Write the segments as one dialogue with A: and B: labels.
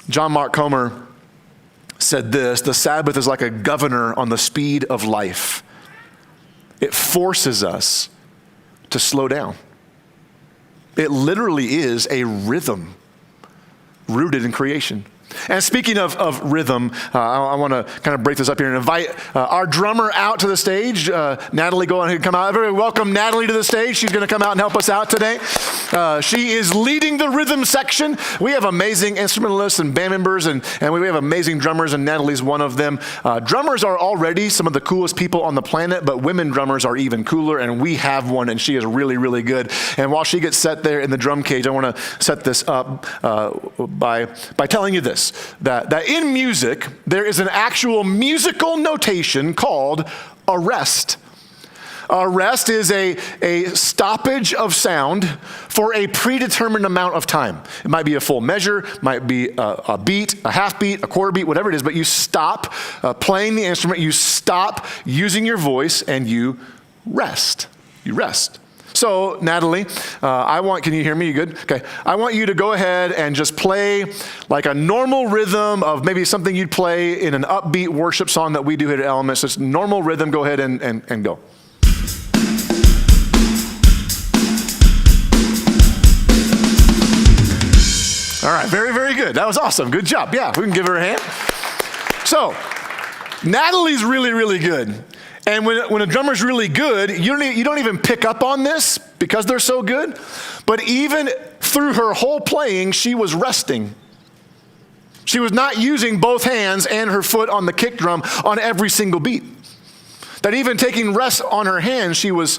A: John Mark Comer said this: the Sabbath is like a governor on the speed of life. It forces us to slow down. It literally is a rhythm rooted in creation. And speaking of rhythm, I want to kind of break this up here and invite our drummer out to the stage. Natalie, go ahead and come out. Everybody welcome Natalie to the stage. She's going to come out and help us out today. She is leading the rhythm section. We have amazing instrumentalists and band members, and we have amazing drummers, and Natalie's one of them. Drummers are already some of the coolest people on the planet, but women drummers are even cooler, and we have one, and she is really, really good. And while she gets set there in the drum cage, I want to set this up by telling you this. That in music, there is an actual musical notation called a rest. A rest is a stoppage of sound for a predetermined amount of time. It might be a full measure, might be a beat, a half beat, a quarter beat, whatever it is, but you stop playing the instrument, you stop using your voice, and you rest. You rest. So, Natalie, can you hear me? You good? Okay. I want you to go ahead and just play like a normal rhythm of maybe something you'd play in an upbeat worship song that we do here at Elements. Just normal rhythm. Go ahead and go. All right. Very, very good. That was awesome. Good job. Yeah, we can give her a hand. So, Natalie's really, really good. And when a drummer's really good, you don't even pick up on this because they're so good. But even through her whole playing, she was resting. She was not using both hands and her foot on the kick drum on every single beat. That even taking rest on her hands, she was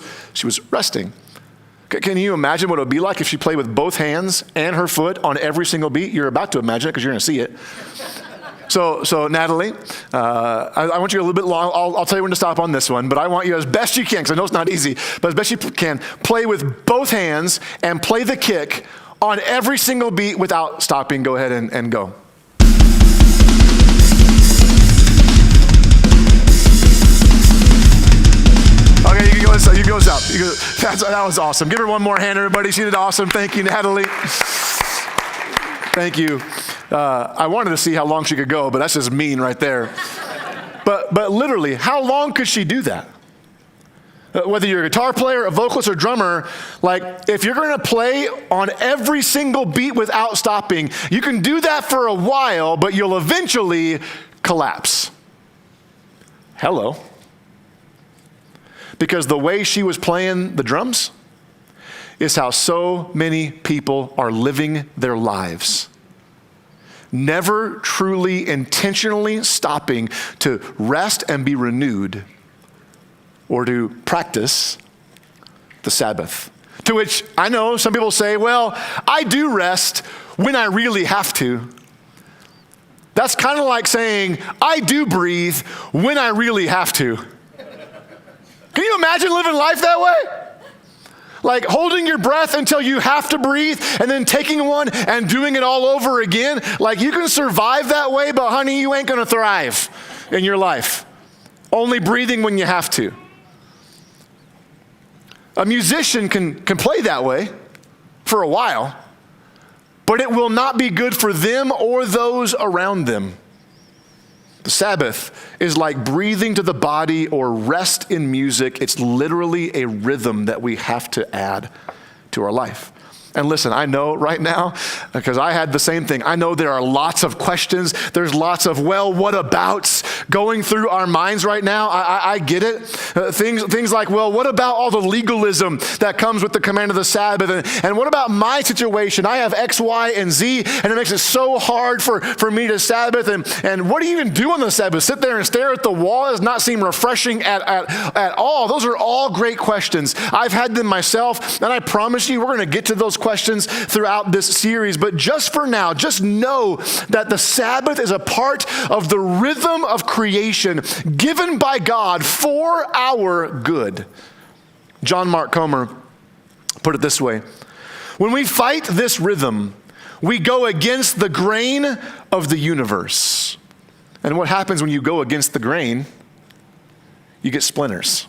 A: resting. Can you imagine what it would be like if she played with both hands and her foot on every single beat? You're about to imagine it because you're going to see it. So Natalie, I want you a little bit long. I'll tell you when to stop on this one, but I want you as best you can, because I know it's not easy, but as best you can, play with both hands and play the kick on every single beat without stopping. Go ahead and go. Okay, you can go up. That was awesome. Give her one more hand, everybody. She did awesome. Thank you, Natalie. Thank you. I wanted to see how long she could go, but that's just mean right there. But literally, how long could she do that? Whether you're a guitar player, a vocalist, or drummer, like if you're going to play on every single beat without stopping, you can do that for a while, but you'll eventually collapse. Hello. Because the way she was playing the drums is how so many people are living their lives. Never truly intentionally stopping to rest and be renewed or to practice the Sabbath. To which I know some people say, well, I do rest when I really have to. That's kind of like saying, I do breathe when I really have to. Can you imagine living life that way? Like holding your breath until you have to breathe and then taking one and doing it all over again. Like you can survive that way, but honey, you ain't gonna thrive in your life. Only breathing when you have to. A musician can play that way for a while, but it will not be good for them or those around them. The Sabbath is like breathing to the body or rest in music. It's literally a rhythm that we have to add to our life. And listen, I know right now, because I had the same thing, I know there are lots of questions. There's lots of, well, what abouts going through our minds right now. I get it. Things like, well, what about all the legalism that comes with the command of the Sabbath? And what about my situation? I have X, Y, and Z, and it makes it so hard for me to Sabbath. And what do you even do on the Sabbath? Sit there and stare at the wall? It does not seem refreshing at all. Those are all great questions. I've had them myself, and I promise you we're going to get to those questions throughout this series. But just for now, just know that the Sabbath is a part of the rhythm of creation given by God for our good. John Mark Comer put it this way: when we fight this rhythm, we go against the grain of the universe. And what happens when you go against the grain? You get splinters.